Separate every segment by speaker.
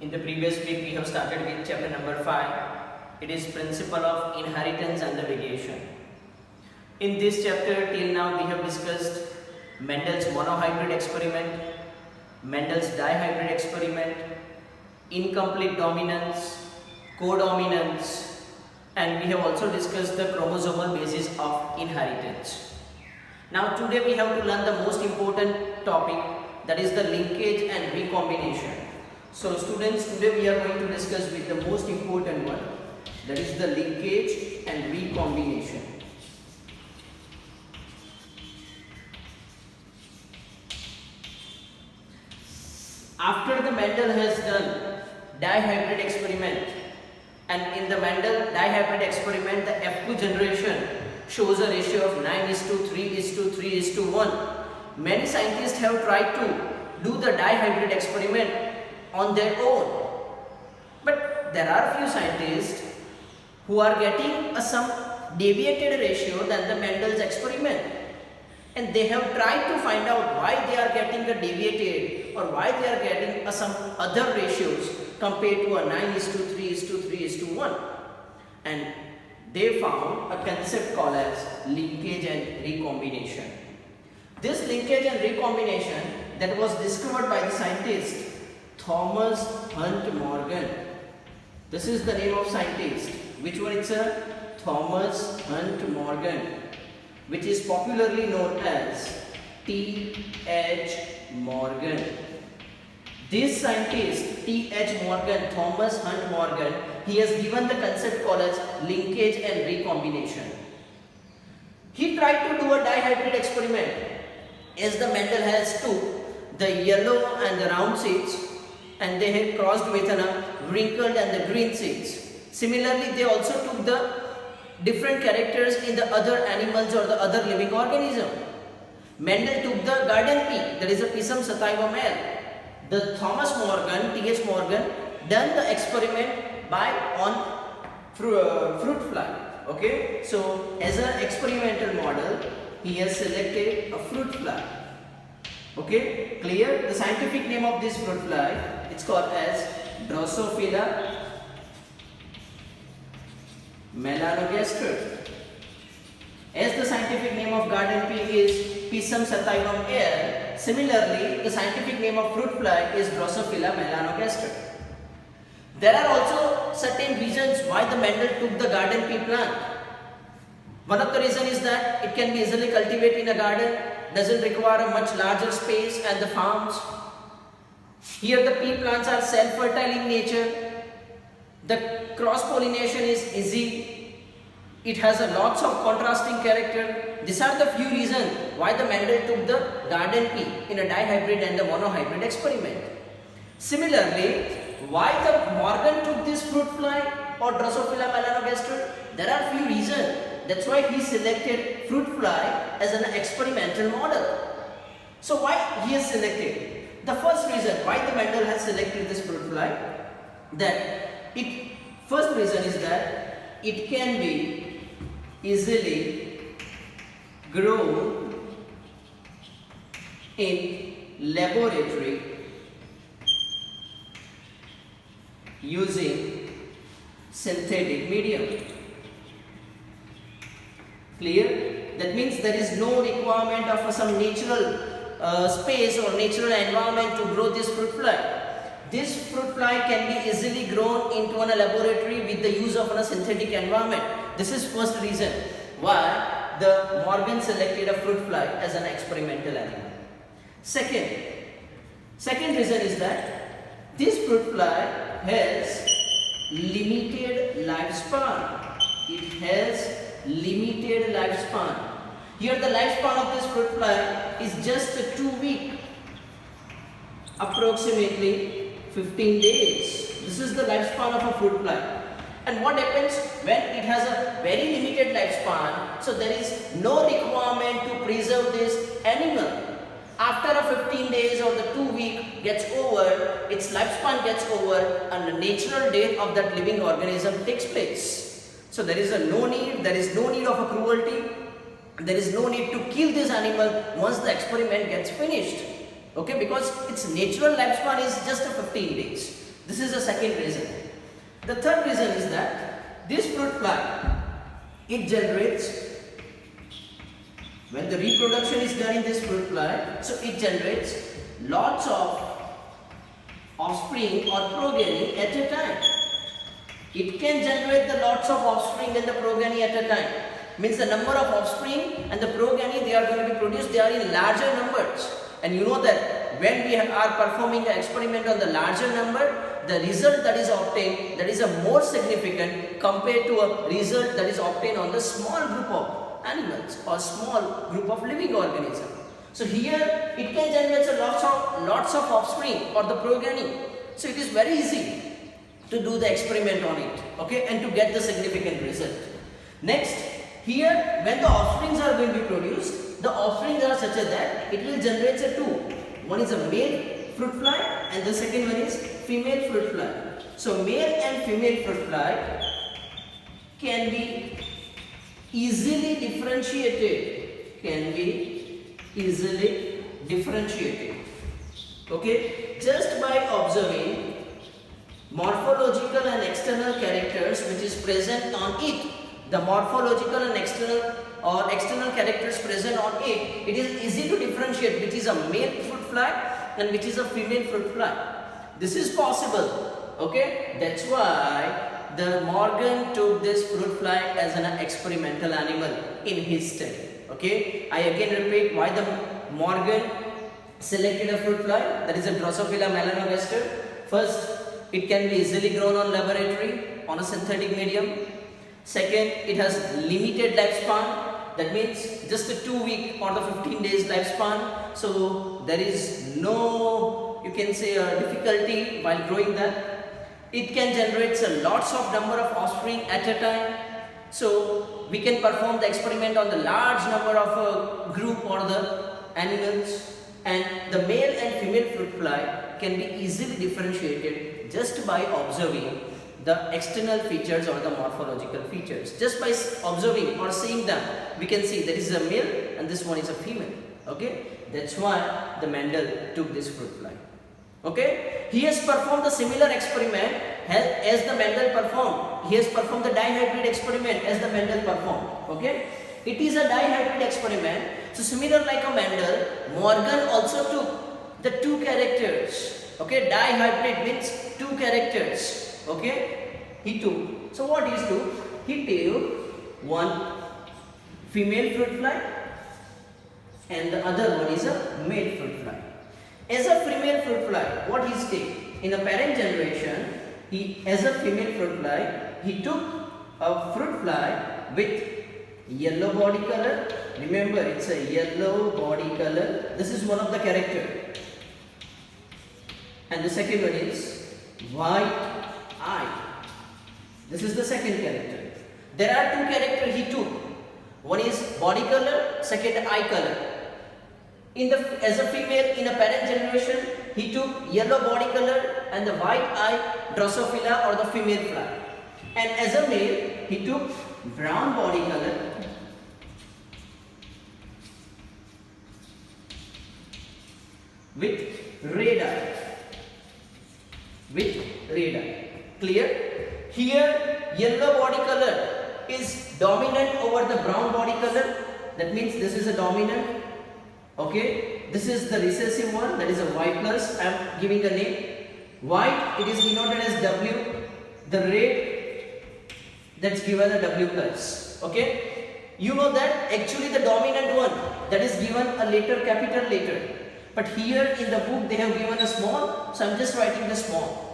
Speaker 1: In the previous week we have started with chapter number 5. It is principle of inheritance and the variation. In this chapter till now we have discussed Mendel's monohybrid experiment, Mendel's dihybrid experiment, incomplete dominance, codominance, and we have also discussed the chromosomal basis of inheritance. Now today we have to learn the most important topic, that is the linkage and recombination. So students, today we are going to discuss with the most important one, that is the linkage and recombination. After the Mendel has done dihybrid experiment, and in the Mendel dihybrid experiment the F2 generation shows a ratio of 9:3:3:1. Many scientists have tried to do the dihybrid experiment on their own, but there are few scientists who are getting some deviated ratio than the Mendel's experiment, and they have tried to find out why they are getting a deviated or why they are getting some other ratios compared to a 9:3:3:1, and they found a concept called as linkage and recombination. This linkage and recombination that was discovered by the scientist Thomas Hunt Morgan. This is the name of scientist. Which one? It's a Thomas Hunt Morgan, which is popularly known as T.H. Morgan. This scientist T.H. Morgan, Thomas Hunt Morgan, he has given the concept called as linkage and recombination. He tried to do a dihybrid experiment, as the Mendel has took the yellow and the round seeds and they had crossed with a wrinkled and the green seeds. Similarly, they also took the different characters in the other animals or the other living organism. Mendel took the garden pea, that is a Pisum sativa male. The Thomas Morgan, T.H. Morgan, done the experiment on fruit fly. Okay, so as an experimental model, he has selected a fruit fly. Okay, clear? The scientific name of this fruit fly, it's called as Drosophila melanogaster. As the scientific name of garden pea is Pisum sativum air, similarly the scientific name of fruit fly is Drosophila melanogaster. There are also certain reasons why the Mendel took the garden pea plant. One of the reasons is that it can be easily cultivated in a garden, doesn't require a much larger space and the farms. Here the pea plants are self-fertile in nature. The cross-pollination is easy. It has a lots of contrasting character. These are the few reasons why the Mendel took the garden pea in a dihybrid and the monohybrid experiment. Similarly, why the Morgan took this fruit fly or Drosophila melanogaster? There are few reasons. That's why he selected fruit fly as an experimental model. So why he has selected? The first reason why the Mendel has selected this fruit fly, first reason is that it can be easily grown in laboratory using synthetic medium. Clear? That means there is no requirement of some natural space or natural environment to grow this fruit fly. This fruit fly can be easily grown into a laboratory with the use of a synthetic environment. This is first reason why the Morgan selected a fruit fly as an experimental animal. Second reason is that this fruit fly has limited lifespan. It has limited lifespan. Here the lifespan of this fruit fly is just 2 weeks, approximately 15 days. This is the lifespan of a fruit fly. And what happens when it has a very limited lifespan? So there is no requirement to preserve this animal. After a 15 days or the 2 weeks gets over, its lifespan gets over, and the natural death of that living organism takes place. So there is no need of a cruelty. There is no need to kill this animal once the experiment gets finished. Okay, because its natural lifespan is just 15 days. This is the second reason. The third reason is that this fruit fly, it generates, when the reproduction is done in this fruit fly, so it generates lots of offspring or progeny at a time. It can generate the lots of offspring and the progeny at a time. Means the number of offspring and the progeny they are going to be produced, they are in larger numbers. And you know that when we are performing the experiment on the larger number, the result that is obtained, that is a more significant compared to a result that is obtained on the small group of animals or small group of living organisms. So here it can generate lots of offspring or the progeny. So it is very easy to do the experiment on it, okay, and to get the significant result. Next, here when the offsprings are going to be produced, the offsprings are such that it will generate a two. One is a male fruit fly and the second one is female fruit fly. So male and female fruit fly can be easily differentiated. Okay, just by observing morphological and external characters which is present on it. The morphological and external characters present on it, it is easy to differentiate which is a male fruit fly and which is a female fruit fly. This is possible, okay? That's why the Morgan took this fruit fly as an experimental animal in his study, okay? I again repeat why the Morgan selected a fruit fly, that is a Drosophila melanogaster. First, it can be easily grown on laboratory on a synthetic medium. Second, it has limited lifespan, that means just a 2-week or the 15 days lifespan. So there is no, you can say, difficulty while growing that. It can generate lots of number of offspring at a time. So we can perform the experiment on the large number of a group or the animals, and the male and female fruit fly can be easily differentiated just by observing the external features or the morphological features. Just by observing or seeing them, we can see that is a male and this one is a female. Okay, that's why the Mendel took this fruit fly. Okay, he has performed the similar experiment as the Mendel performed. He has performed the dihybrid experiment as the Mendel performed. Okay, it is a dihybrid experiment. So similar like a Mendel, Morgan also took the two characters. Okay, dihybrid means two characters. Okay, he took. So what is took? He took one female fruit fly and the other one is a male fruit fly. As a female fruit fly, what he take? In a parent generation, as a female fruit fly, he took a fruit fly with yellow body color. Remember, it's a yellow body color. This is one of the character. And the second one is white eye. This is the second character. There are two characters he took. One is body color, second eye color. As a female in a parent generation, he took yellow body color and the white eye Drosophila or the female fly. And as a male, he took brown body color with red eye. Clear? Here yellow body color is dominant over the brown body color. That means this is a dominant. Okay, this is the recessive one, that is a Y plus. I am giving a name. White, it is denoted as W. The red, that's given a W plus. Okay, you know that actually the dominant one, that is given a letter, capital letter. But here in the book they have given a small, so I am just writing the small.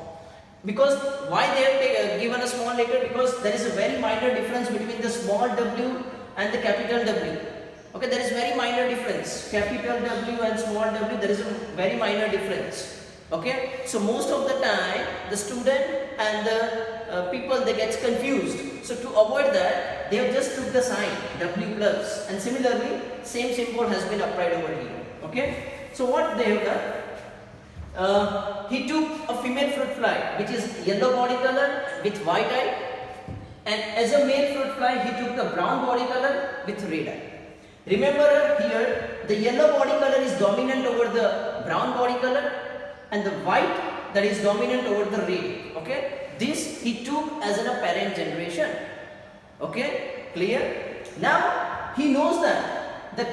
Speaker 1: Because why they have given a small letter? Because there is a very minor difference between the small w and the capital W. Okay, there is very minor difference. Capital W and small w, there is a very minor difference. Okay, so most of the time the student and the people, they get confused. So to avoid that, they have just took the sign W plus, and similarly same symbol has been applied over here. Okay, so what they have done, he took a female fruit fly which is yellow body color with white eye, and as a male fruit fly he took the brown body color with red eye. Remember here the yellow body color is dominant over the brown body color and the white that is dominant over the red. Okay, this he took as an apparent generation. Okay, clear? Now he knows that the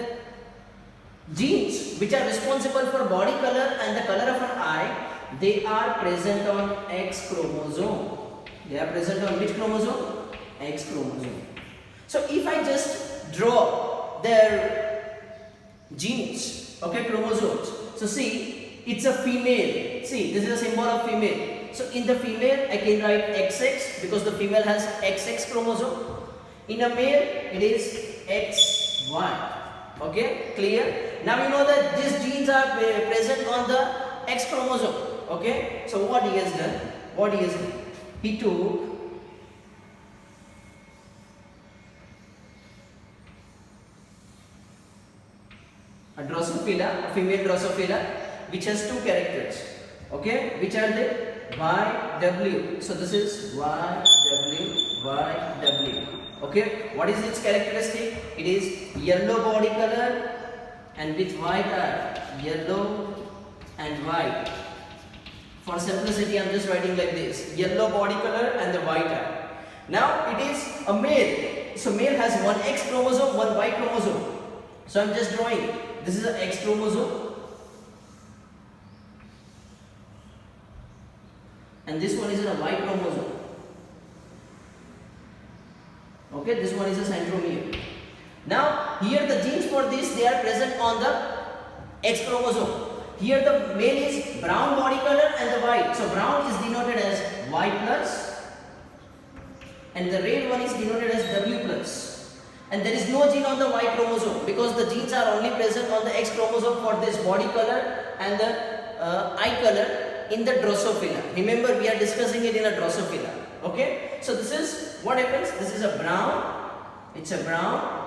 Speaker 1: genes which are responsible for body color and the color of an eye, they are present on X chromosome. They are present on which chromosome? X chromosome. So if I just draw their genes, okay, chromosomes. So see, it's a female. See, this is a symbol of female. So in the female, I can write XX because the female has XX chromosome. In a male, it is XY. Okay, clear? Now you know that these genes are present on the X chromosome. Okay, so what he has done? He took a Drosophila, a female Drosophila, which has two characters. Okay, which are they? YW. So this is YW. Okay, what is its characteristic? It is yellow body color and with white eye. Yellow and white. For simplicity, I am just writing like this: yellow body color and the white eye. Now it is a male. So male has one X chromosome, one Y chromosome. So I am just drawing. This is an X chromosome. And this one is a Y chromosome. Okay, this one is a centromere. Now here the genes for this, they are present on the X chromosome. Here the male is brown body color and the white. So brown is denoted as Y plus and the red one is denoted as W plus. And there is no gene on the Y chromosome because the genes are only present on the X chromosome for this body color and the eye color in the Drosophila. Remember, we are discussing it in a Drosophila. Okay, so this is what happens. This is a brown. It's a brown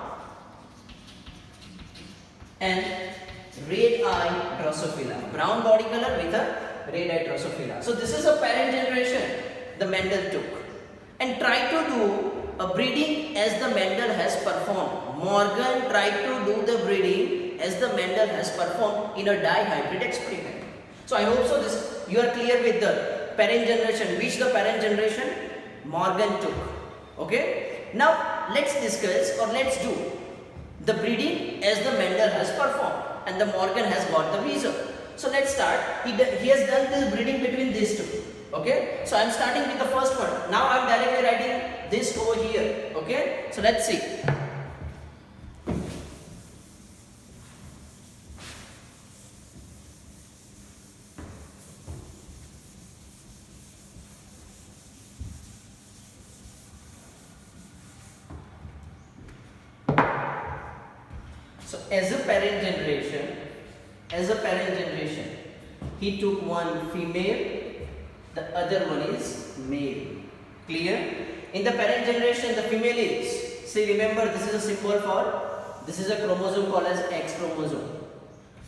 Speaker 1: and red eye Drosophila. Brown body color with a red eye Drosophila. So this is a parent generation the Mendel took and tried to do a breeding as the Mendel has performed. Morgan tried to do the breeding as the Mendel has performed in a dihybrid experiment. So I hope so this you are clear with the parent generation, which the parent generation Morgan took. Okay. Now let's discuss or let's do the breeding as the Mendel has performed and the Morgan has got the result. So let's start. He has done this breeding between these two. Okay. So I am starting with the first one. Now I am directly writing this over here. Okay. So let's see. So as a parent generation, he took one female, the other one is male. Clear? In the parent generation, the female is, see, remember this is a symbol for, this is a chromosome called as X chromosome.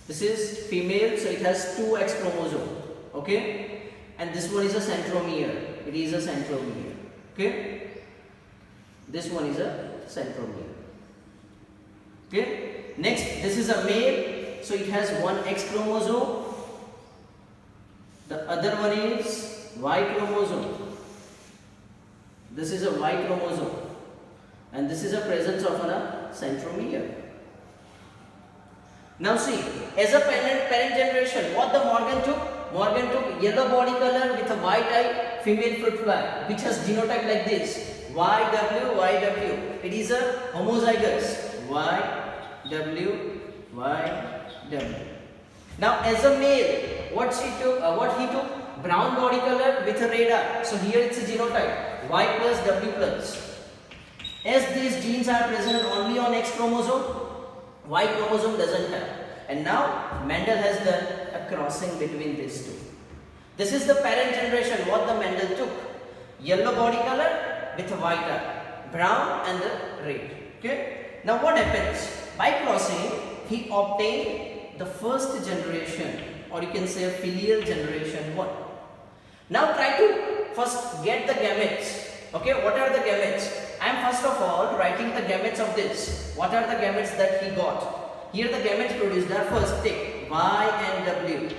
Speaker 1: This is female, so it has two X chromosome. Okay? And this one is a centromere. It is a centromere. Okay? This one is a centromere. Okay? Next, this is a male, so it has one X chromosome. The other one is Y chromosome. This is a Y chromosome, and this is a presence of a centromere. Now see, as a parent generation, what the Morgan took? Morgan took yellow body color with a white eye female fruit fly, which has genotype like this: YW, YW. It is a homozygous YW, YW. Now as a male, what he took? Brown body color with a red eye. So here it's a genotype Y plus W plus. As these genes are present only on X chromosome, Y chromosome doesn't have. And now Mendel has done a crossing between these two. This is the parent generation what the Mendel took. Yellow body color with a white eye, brown and the red. Okay. Now what happens? By crossing, he obtained the first generation, or you can say a filial generation 1. Now try to first get the gametes. Okay, what are the gametes? I am first of all writing the gametes of this. What are the gametes that he got? Here the gametes produced are first take Y and W.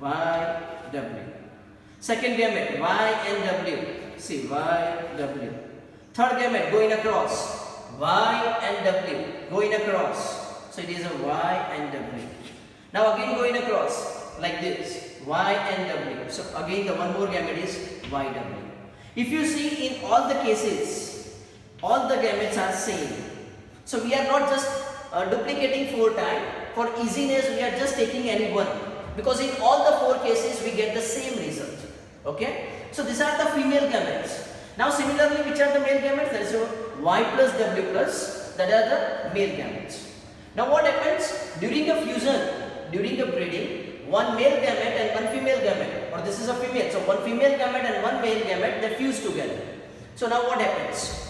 Speaker 1: Y, W. Second gamete Y and W. See Y, W. Third gamete going across Y and W, going across. So it is a Y and W. Now again going across like this, Y and W. So again the one more gamete is YW. If you see in all the cases, all the gametes are same. So we are not just duplicating 4 times. For easiness we are just taking any one, because in all the 4 cases we get the same result. Okay. So these are the female gametes. Now similarly, which are the male gametes? There is Y plus W plus, that are the male gametes. Now what happens during the fusion, during the breeding, one male gamete and one female gamete, or this is a female, so one female gamete and one male gamete, they fuse together. So now what happens?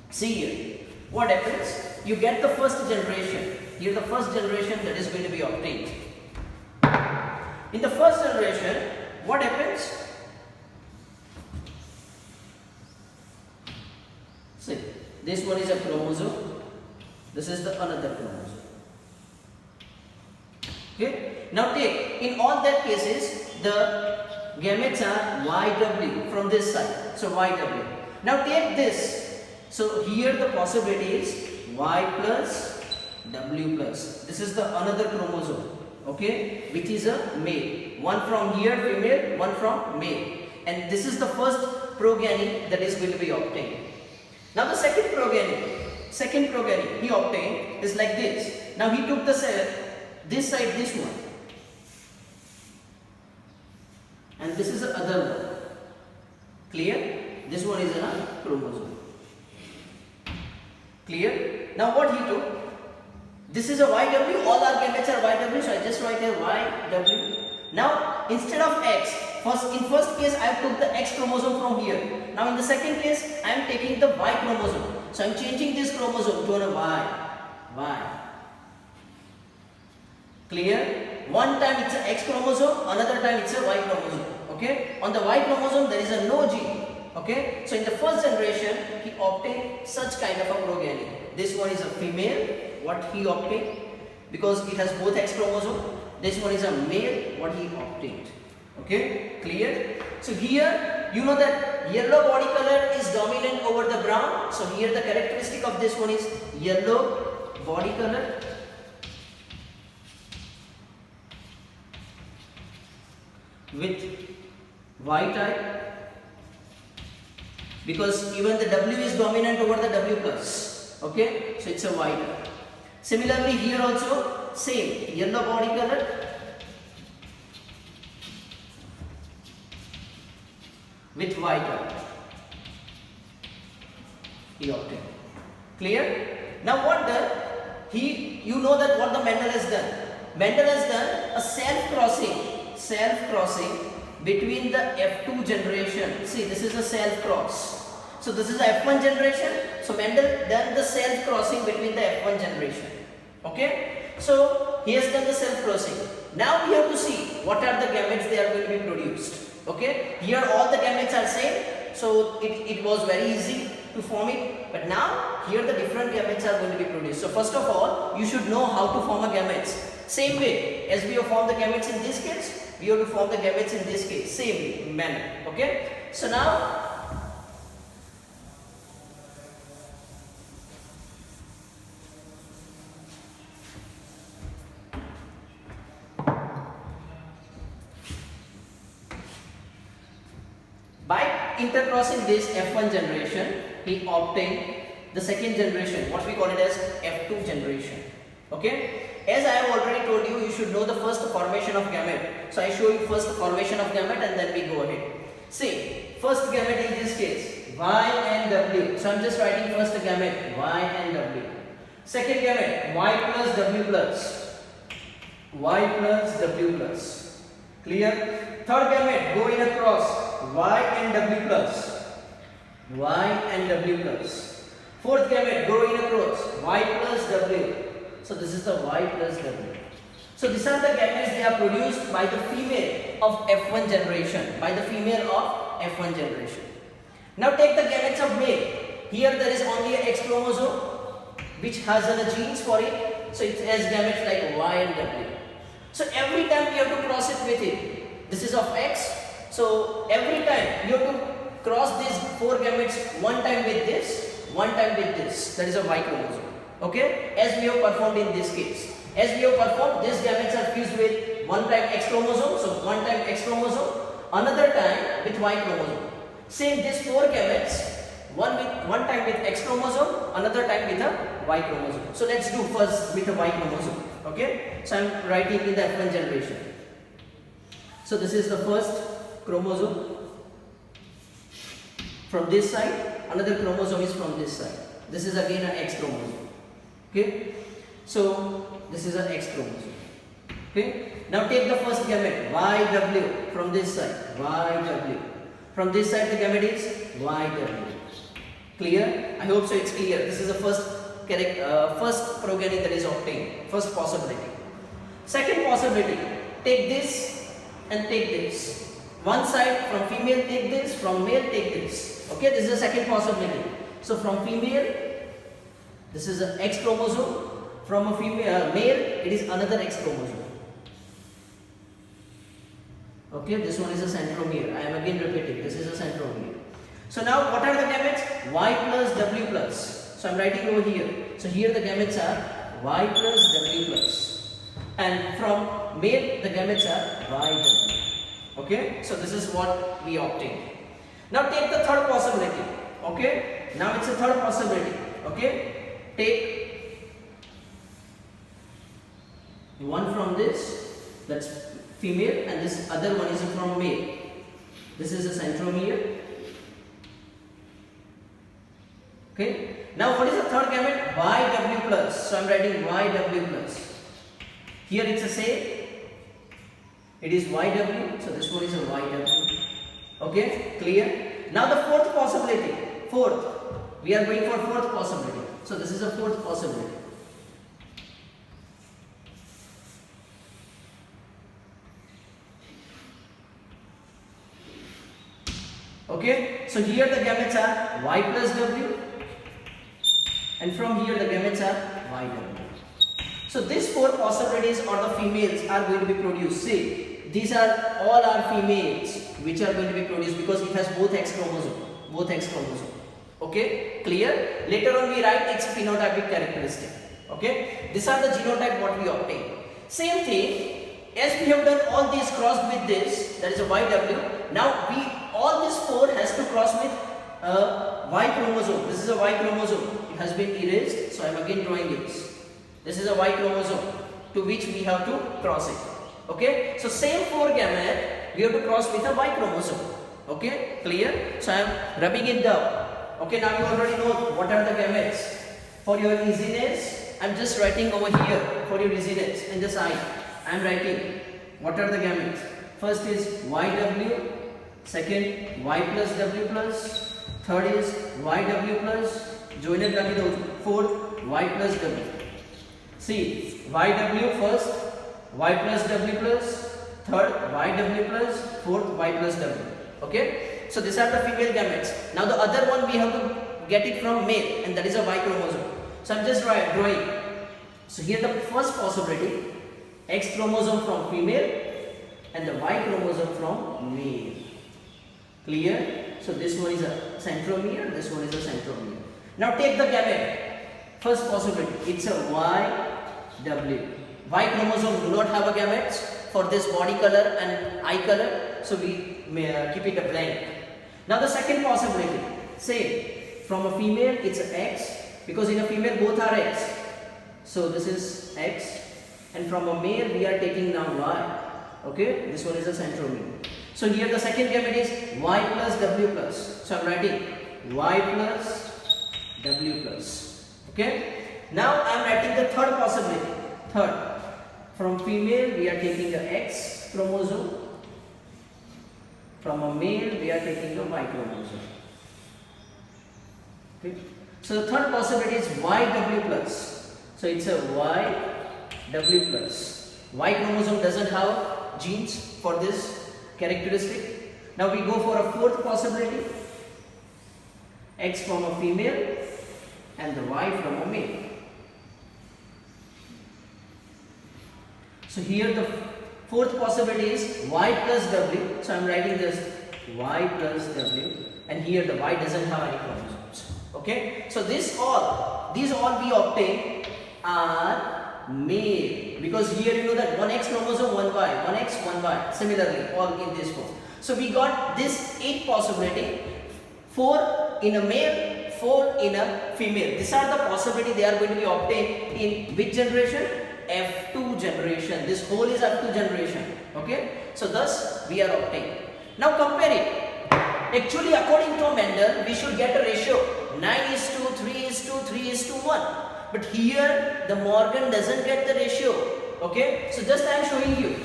Speaker 1: See here, what happens? You get the first generation. Here the first generation that is going to be obtained. In the first generation, what happens? See, this one is a chromosome, this is the another chromosome. Okay. Now take, in all that cases, the gametes are YW from this side. So YW. Now take this. So here the possibility is Y plus W plus. This is the another chromosome. Okay, which is a male. One from here female, one from male. And this is the first progeny that is going to be obtained. Now the second progeny he obtained is like this. Now he took the cell, this side, this one, and this is the other one. Clear? This one is a chromosome. Clear? Now what he took? This is a YW, all our gametes are YW, so I just write here YW. Now instead of X, in first case I took the X chromosome from here. Now in the second case I am taking the Y chromosome. So I am changing this chromosome to a Y. Clear? One time it's an X chromosome, another time it's a Y chromosome. Okay? On the Y chromosome there is a no gene. Okay? So in the first generation he obtained such kind of a progeny. This one is a female, what he obtained, because it has both X chromosome. This one is a male, what he obtained. Okay, clear? So here you know that yellow body color is dominant over the brown. So here the characteristic of this one is yellow body color with Y type, because even the W is dominant over the W plus. Okay, so it's a Y type. Similarly here also same, yellow body color with Y type he obtained. Clear? Now what done? You know that what the Mendel has done. Mendel has done a self-crossing between the F2 generation. See, this is a self-cross. So this is a F1 generation. So Mendel done the self-crossing between the F1 generation. Okay? So he has done the self-crossing. Now we have to see what are the gametes they are going to be produced. Okay? Here all the gametes are same. So it was very easy to form it. But now here the different gametes are going to be produced. So first of all, you should know how to form a gametes. Same way as we have formed the gametes in this case, we have to form the gametes in this case. Same manner. Okay? So now by intercrossing this F1 generation, we obtain the second generation, what we call it as F2 generation. Okay? As I have already told you, you should know the first formation of gamete. So I show you first the formation of gamete and then we go ahead. See, first gamete in this case, Y and W. So I am just writing first the gamete, Y and W. Second gamete, Y plus W plus. Y plus W plus. Clear? Third gamete, going across, Y and W plus. Y and W plus. Fourth gamete, going across, Y plus W. So this is the Y plus W. So these are the gametes they are produced by the female of F1 generation. By the female of F1 generation. Now take the gametes of male. Here there is only a X chromosome which has the genes for it. So it has gametes like Y and W. So every time we have to cross it with it. This is of X, So every time you have to cross these 4 gametes one time with this, one time with this. That is a Y chromosome. Okay, as we have performed in this case. As we have performed, these gametes are fused with one time X chromosome, so one time X chromosome, another time with Y chromosome. Same, these 4 gametes, one time with X chromosome, another time with a Y chromosome. So let's do first with a Y chromosome. Okay, so I am writing in the F1 generation. So this is the first chromosome. From this side, another chromosome is from this side. This is again an X chromosome. Okay, so this is an X chromosome. Okay, now take the first gamete YW from this side, YW. From this side the gamete is YW. Clear? I hope so it's clear. This is the first progeny that is obtained, first possibility. Second possibility, take this and take this. One side from female take this, from male take this. Okay, this is the second possibility. So from female, this is an X chromosome. From a female male, it is another X chromosome. Okay, this one is a centromere. I am again repeating. This is a centromere. So now, what are the gametes? Y plus W plus. So I am writing over here. So here the gametes are Y plus W plus, and from male the gametes are YW. Okay, so this is what we obtain. Now take the third possibility. Okay, now it's a third possibility. Okay, take one from this, that's female, and this other one is from male. This is a centromere. Okay, now what is the third gamete? YW plus. So I am writing YW plus. Here it's the same. It is YW, so this one is a YW. Okay, clear? Now the fourth possibility. Fourth, we are going for fourth possibility. So this is a fourth possibility. Okay, so here the gametes are Y plus W, and from here the gametes are YW. So these 4 possibilities or the females are going to be produced. See, these are all our females which are going to be produced because it has both X chromosome. Both X chromosome. Okay, clear? Later on we write its phenotypic characteristic. Okay, these are the genotype what we obtain. Same thing, as we have done all these crossed with this, that is a YW. Now all these 4 has to cross with Y chromosome. This is a Y chromosome. It has been erased, so I am again drawing it. This is a Y chromosome to which we have to cross it. Okay, so same 4 gamete we have to cross with a Y chromosome. Okay, clear? So I am rubbing it down. Okay, now you already know what are the gametes. For your easiness, I am just writing over here for your easiness in the side. I am writing what are the gametes. First is YW, second Y plus W plus, third is YW plus, joined fourth Y plus W. See, YW first, Y plus W plus, third YW plus, fourth Y plus W. Okay, so these are the female gametes. Now the other one we have to get it from male, and that is a Y chromosome. So I am just drawing. So here the first possibility, X chromosome from female and the Y chromosome from male. Clear? So this one is a centromere, this one is a centromere. Now take the gamete. First possibility, it's a YW. Y chromosome do not have a gametes for this body color and eye color, so we may keep it a blank. Now the second possibility, say from a female it's a X, because in a female both are X. So this is X, and from a male we are taking now Y. Okay, this one is a centromere. So here the second gamete is Y plus W plus. So I am writing Y plus W plus. Okay. Now I am writing the third possibility. Third, from female we are taking the X chromosome. From a male we are taking the Y chromosome. Okay. So the third possibility is YW plus. So it's a YW plus. Y chromosome doesn't have genes for this characteristic. Now we go for a fourth possibility, X from a female and the Y from a male. So here the Fourth possibility is y plus w. So I am writing this y plus w, and here the y doesn't have any chromosomes. Okay, so these all we obtain are male, because here you know that one X chromosome, one Y, one X, one Y. Similarly, all in this form. So we got this 8 possibility: 4 in a male, 4 in a female. These are the possibility they are going to be obtained in which generation? F2 generation. This whole is F2 generation. Okay, so thus we are obtained. Now compare it. Actually, according to Mendel, we should get a ratio 9:3:3:1. But here the Morgan doesn't get the ratio. Okay, so just I am showing you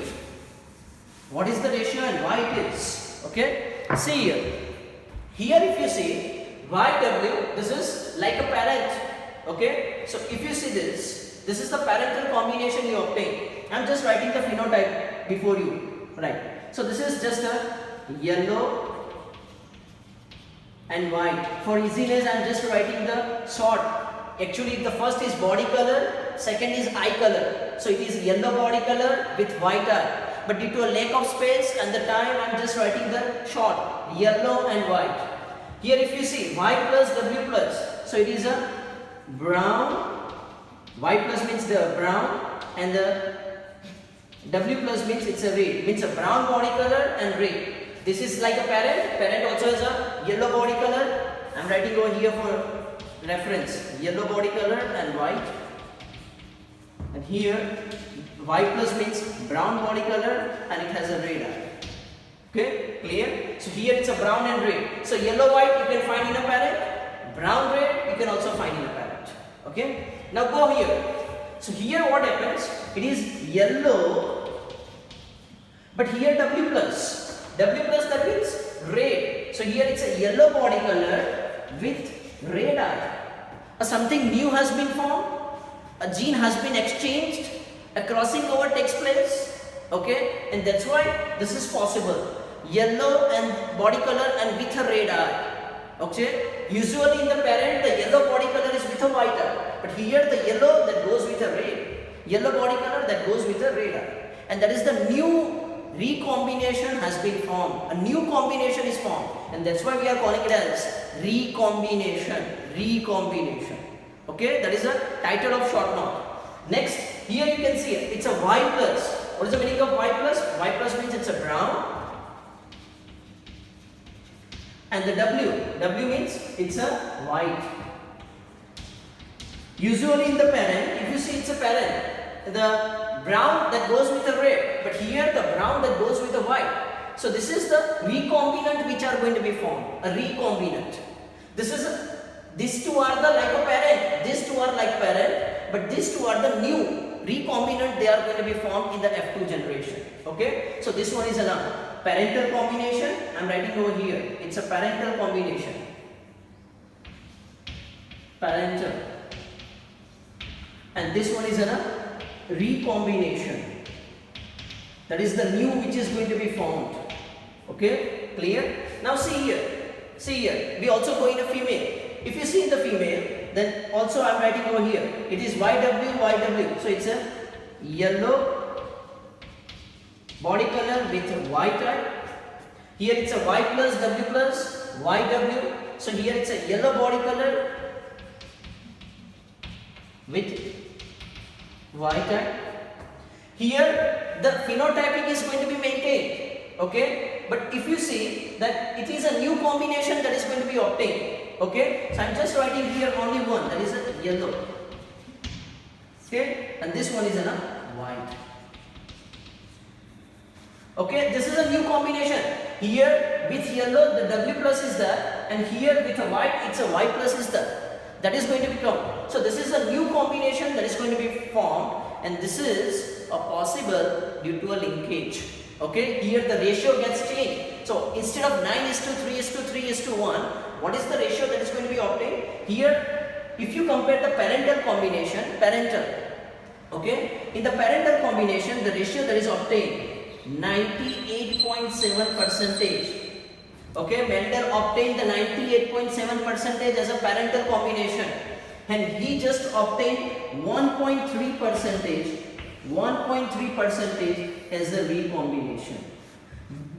Speaker 1: what is the ratio and why it is. Okay, see here. Here if you see YW, this is like a parent. Okay, so if you see this is the parental combination you obtain. I am just writing the phenotype before you. Right. So this is just a yellow and white. For easiness, I am just writing the short. Actually, the first is body color, second is eye color. So it is yellow body color with white eye. But due to a lack of space and the time, I am just writing the short, yellow and white. Here if you see Y plus W plus, so it is a brown. Y plus means the brown, and the W plus means it's a red. Means a brown body color and red. This is like a parent. Parent also has a yellow body color. I am writing over here for reference. Yellow body color and white. And here Y plus means brown body color and it has a red eye. Okay, clear? So here it's a brown and red. So yellow white you can find in a parent. Brown red you can also find in a parent. Okay. Now go here. So here what happens? It is yellow, but here W plus. W plus, that means red. So here it's a yellow body color with red eye. Something new has been formed. A gene has been exchanged. A crossing over takes place. Okay, and that's why this is possible. Yellow and body color and with a red eye. Okay, usually in the parent the yellow body color is with a white eye, but here the yellow that goes with a red. Yellow body color that goes with a red eye, and that is the new recombination has been formed. A new combination is formed, and that's why we are calling it as recombination. Recombination. Okay, that is the title of short note. Next, here you can see it's a Y plus. What is the meaning of Y plus? Y plus means it's a brown. And the W means it's a white. Usually in the parent, if you see it's a parent, the brown that goes with the red, but here the brown that goes with the white. So this is the recombinant which are going to be formed, a recombinant. These two are the like a parent, these two are like parent, but these two are the new recombinant, they are going to be formed in the F2 generation. Okay, so this one is a parental combination. I am writing over here, it's a parental combination. Parental. And this one is a recombination. That is the new which is going to be formed. Okay, clear? Now see here. We also go in a female. If you see in the female, then also I am writing over here. It is YW. So it's a yellow body color with a white eye. Here it's a Y plus W plus YW. So here it's a yellow body color with white eye. Here the phenotyping is going to be maintained. Okay, but if you see that it is a new combination that is going to be obtained. Okay, so I am just writing here only one, that is a yellow. Okay, and this one is a white. Okay, this is a new combination. Here with yellow the W plus is there, and here with a white it's a Y plus is there. That is going to become. So this is a new combination that is going to be formed, and this is a possible due to a linkage. Okay, here the ratio gets changed. So instead of 9:3:3:1, what is the ratio that is going to be obtained? Here, if you compare the parental combination, okay, in the parental combination, the ratio that is obtained 98.7%. Okay, Mendel obtained the 98.7% as a parental combination, and he just obtained 1.3% 1.3 percentage as the recombination.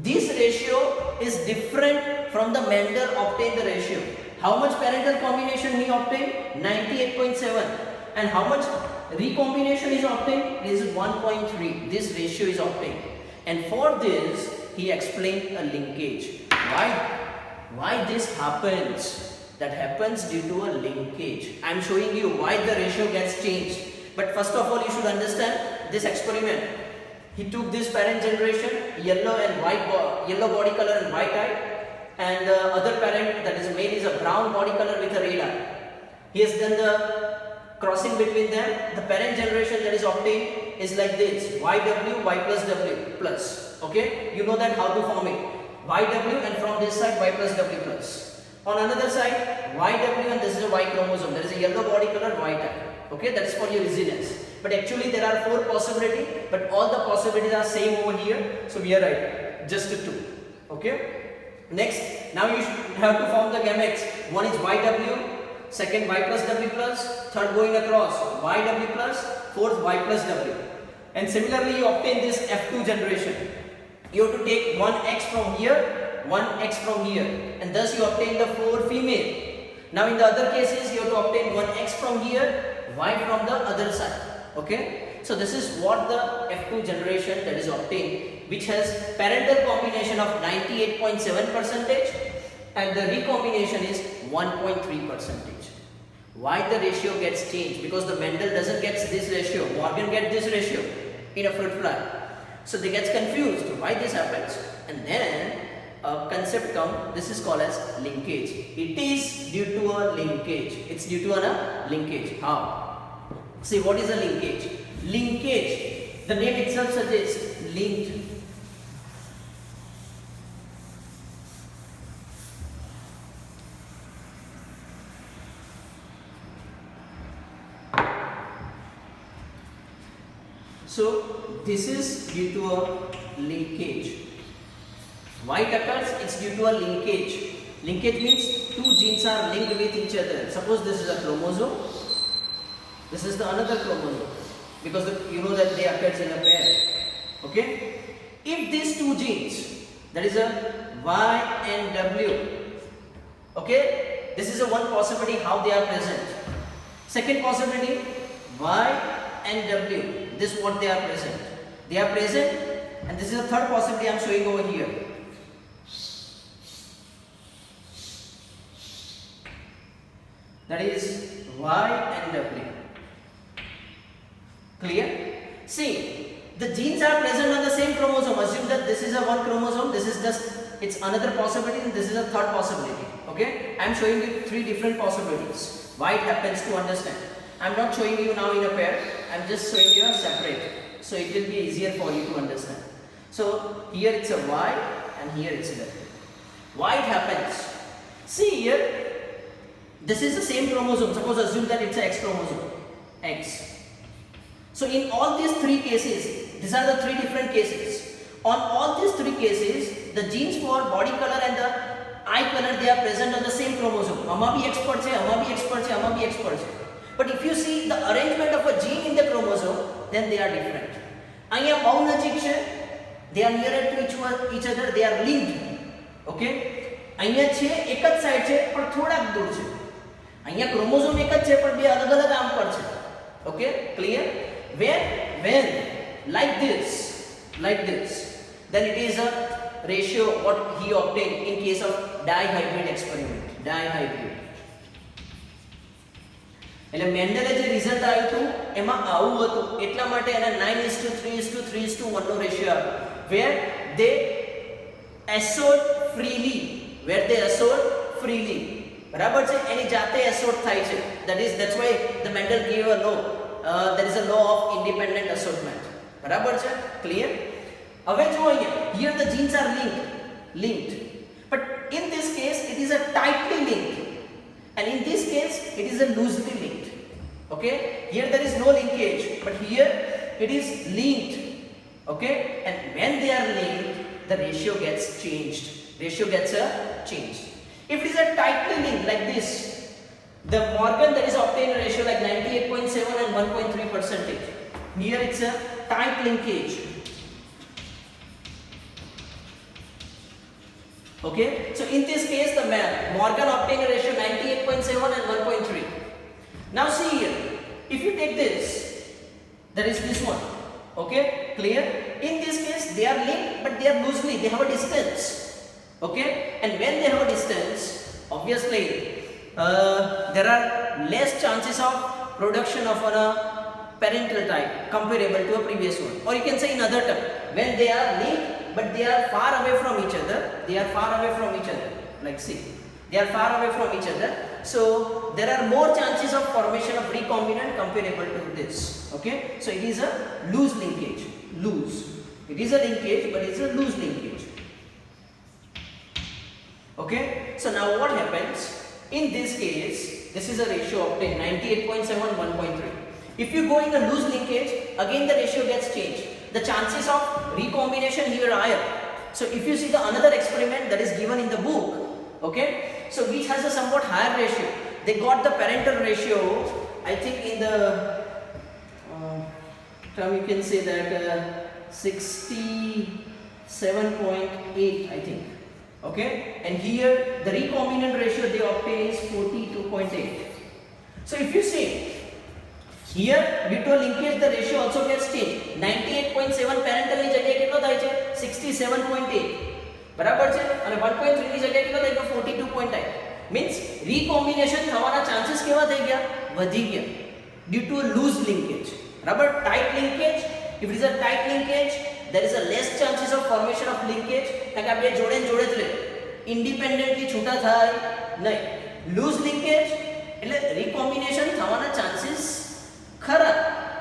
Speaker 1: This ratio is different from the Mendel obtained the ratio. How much parental combination he obtained? 98.7. And how much recombination is obtained? It is 1.3. This ratio is obtained. And for this, he explained a linkage. Why this happens? That happens due to a linkage. I am showing you why the ratio gets changed. But first of all, you should understand this experiment. He took this parent generation, yellow and white, yellow body color and white eye, and the other parent, that is male, is a brown body color with a red eye. He has done the crossing between them. The parent generation that is obtained is like this: YW, Y plus W plus. Okay, you know that how to form it. YW, and from this side Y plus W plus. On another side YW, and this is a Y chromosome. There is a yellow body color, white eye. Okay, that is for your residence. But actually there are 4 possibilities, but all the possibilities are same over here. So we are right, just 2. Okay. Next, now you have to form the gametes. One is YW, second Y plus W plus, third going across YW plus, fourth Y plus W. And similarly you obtain this F2 generation. You have to take one X from here, one X from here, and thus you obtain the 4 female. Now in the other cases you have to obtain one X from here, Y from the other side. Okay, so this is what the F2 generation that is obtained, which has parental combination of 98.7 percentage and the recombination is 1.3 percentage. Why the ratio gets changed? Because the Mendel doesn't get this ratio, Morgan gets this ratio in a fruit fly. So they get confused why this happens, and then a concept comes. This is called as linkage. It is due to a linkage. It's due to a linkage. How? See, what is a linkage? Linkage, the name itself suggests linked. So this is due to a linkage. Why it occurs? It's due to a linkage. Linkage means 2 genes are linked with each other. Suppose this is a chromosome. This is the another chromosome, because you know that they occurs in a pair. Okay. If these 2 genes, that is a Y and W. Okay. This is a one possibility how they are present. Second possibility, Y and W. This is what they are present. They are present, and this is the third possibility I am showing over here. That is Y and W. Clear? See, the genes are present on the same chromosome. Assume that this is a one chromosome, this is just it's another possibility, and this is a third possibility. Okay? I am showing you 3 different possibilities. Why it happens to understand. I am not showing you now in a pair, I am just showing you a separate. So it will be easier for you to understand. So here it's a Y and here it's a W. Why it happens? See here, this is the same chromosome. Suppose assume that it's a X chromosome. X. So in all these 3 cases, these are the 3 different cases. On all these 3 cases, the genes for body color and the eye color, they are present on the same chromosome. Ama bhi X par chhe, ama bhi X par chhe, ama bhi X par chhe. But if you see the arrangement of a gene in the chromosome, then they are different. Aya bau najik chhe, they are nearer to each other, they are linked. Okay? Aya chhe ek જ side છે પણ થોડાક દૂર છે. અહીંયા chromosome એક જ છે પણ બે અલગ-અલગ આમ પર છે. Okay? Clear? When like this, then it is a ratio what he obtained in case of dihybrid experiment. Dihybrid. એટલે મેન્ડલે જે રિઝલ્ટ આવ્યું હતું એમાં આવું હતું, એટલા માટે એને 9:3:3:1 નો રેશિયો આપ્યો, where they assort freely. બરાબર છે, એની જાતે assort થાય છે. That's why the Mendel gave a law. There is a law of independent assortment. બરાબર છે? Clear? હવે જો અહીંયા, here the genes are linked, but in this case it is a tightly linked, and in this case it is a loosely linked. Okay, here there is no linkage, but here it is linked. Okay, and when they are linked, the ratio gets changed. If it is a tightly linked like this, the Morgan that is obtained a ratio like 98.7 and 1.3 percentage. Here it's a tight linkage. Okay, so in this case the Morgan obtained a ratio 98.7 and 1.3. Now see here, if you take this, that is this one. Okay, clear? In this case they are linked but they are loosely, they have a distance. Okay, and when they have a distance, obviously there are less chances of production of a parental type comparable to a previous one. Or you can say in other term, when they are linked but they are far away from each other, like see, they are far away from each other, so there are more chances of formation of recombinant comparable to this. Okay, so it is a loose linkage, it is a linkage but it is a loose linkage. Okay, so now what happens in this case? This is a ratio obtained 98.7 1.3. if you go in a loose linkage, again the ratio gets changed. The chances of recombination here are higher. So if you see the another experiment that is given in the book, okay, so which has a somewhat higher ratio, they got the parental ratio, I think in the term you can say that 67.8 I think, okay, and here the recombinant ratio they obtain is 42.8. So if you see here due to a linkage the ratio also gets changed. 98.7 parental ની જગ્યાએ કેટલો થાય છે 67.8 બરાબર છે અને 1.3 ની જગ્યાએ કેટલો થાય છે 42.8 means recombination થવાના chances કેવા થઈ ગયા વધી ગયા due to a loose linkage. બરાબર tight linkage, if it is a tight linkage there is a less chances of formation of linkage કારણ કે આ બે જોડે ને જોડે જ રહે independently છૂટા થાય નહીં. loose linkage એટલે recombination થવાના chances ખરા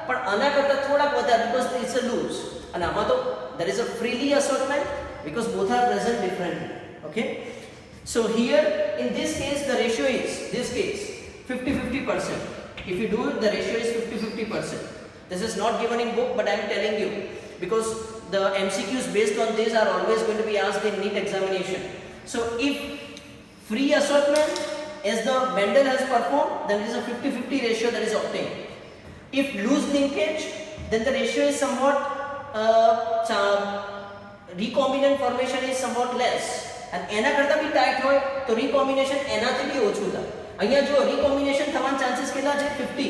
Speaker 1: પણ આના કરતા થોડાક વધારે because it's a loose અને આમાં તો there is a freely assortment because both are present differently. Okay, so here in this case the ratio is this case 50-50%. if you do it the ratio is 50-50%. this is not given in book but I am telling you because the MCQs based on this are always going to be asked in NEET examination. So if free assortment as the Mendel has performed, then it is a 50-50 ratio that is obtained. If loose linkage, then the ratio is somewhat recombinant formation is somewhat less. And એના કરતા બી tight હોય તો recombination એનાથી બી ઓછું થાય. અહીંયા જો recombination થવાના ચાન્સીસ કેટલા છે 50.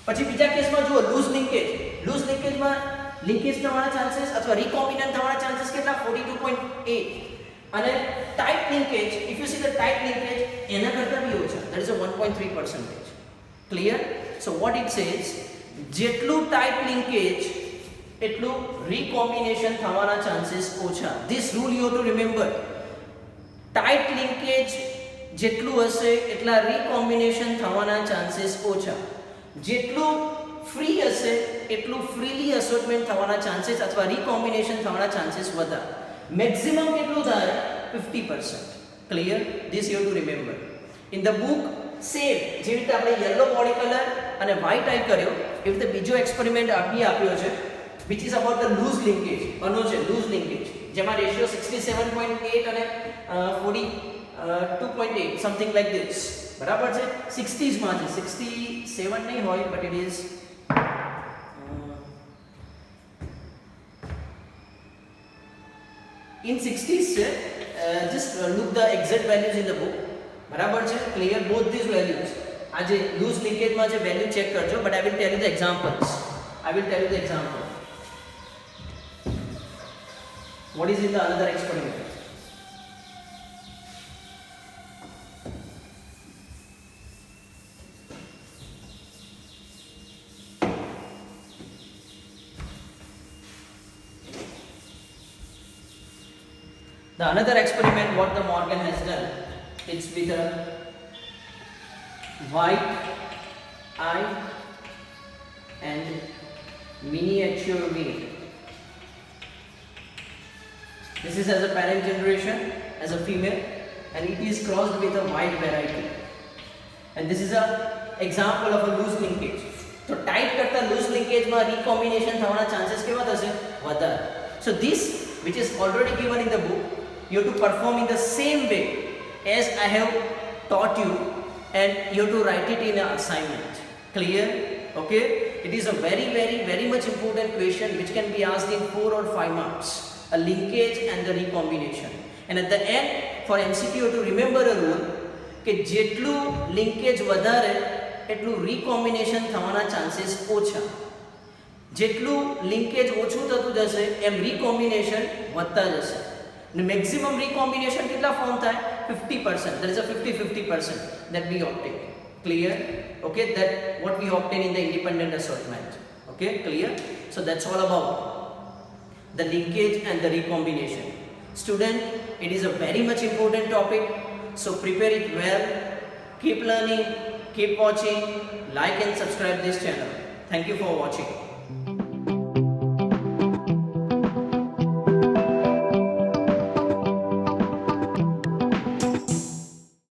Speaker 1: પછી બીજા કેસમાં જુઓ લૂઝ લિંકેજમાં લિંકેજ થવાના ચાન્સીસ અથવા recombinant થવાના ચાન્સીસ કેટલા 42.8. અને tight linkage if you see the tight linkage એના કરતા બી ઓછા, that is a 1.3%. Clear? So what it says, જેટલું tight linkage એટલું recombination થવાના chances ઓછા. This rule you have to remember. Tight linkage જેટલું હશે એટલા recombination થવાના chances ઓછા. જેટલું free હશે એટલું freely assortment થવાના chances અથવા recombination થવાના chances વધારે. Maximum કેટલું થાય 50%. Clear? This you have to remember. In the book same જે રીતે આપણે યલો બોડી કલર અને વ્હાઇટ આઈ કર્યો એ રીતે બીજો એક્સપેરિમેન્ટ આપી આપ્યો છે which is about the loose linkage. આનો છે loose linkage જેમાં રેશિયો 67.8 અને 42.8 something like this. બરાબર છે 60s માં છે 67 નહીં હોય but it is in 60s છે. just look the exact values in the book. બરાબર છે clear both these values. આ જે લૂઝ લિંકેજમાં જે વેલ્યુ ચેક કરજો but I will tell you the examples. What is in the another experiment? The another experiment what the Morgan has done, it's with a white eye and miniature meat. This is as a parent generation as a female and it is crossed with a white variety. And this is a example of a loose linkage. So tight કરતા loose linkage માં recombination થવાના chances કેવા થશે વધારે. So this which is already given in the book, you have to perform in the same way as I have taught you and you have to write it in an assignment. Clear? Okay. it is a very much important question which can be asked in 4 or 5 marks. A linkage and the recombination. And at the end, for MCQ to remember a rule કે જેટલું linkage વધારે એટલું recombination થવાના chances ઓછા. જેટલું linkage ઓછું થતું જશે એમ recombination વધતા જશે. The maximum recombination કેટલા form થાય? 50%. There is a 50% that we obtain. Clear? Okay, that what we obtain in the independent assortment. Okay, clear? So that's all about the linkage and the recombination. Student, it is a very much important topic, so prepare it well. Keep learning, keep watching, like and subscribe this channel. Thank you for watching.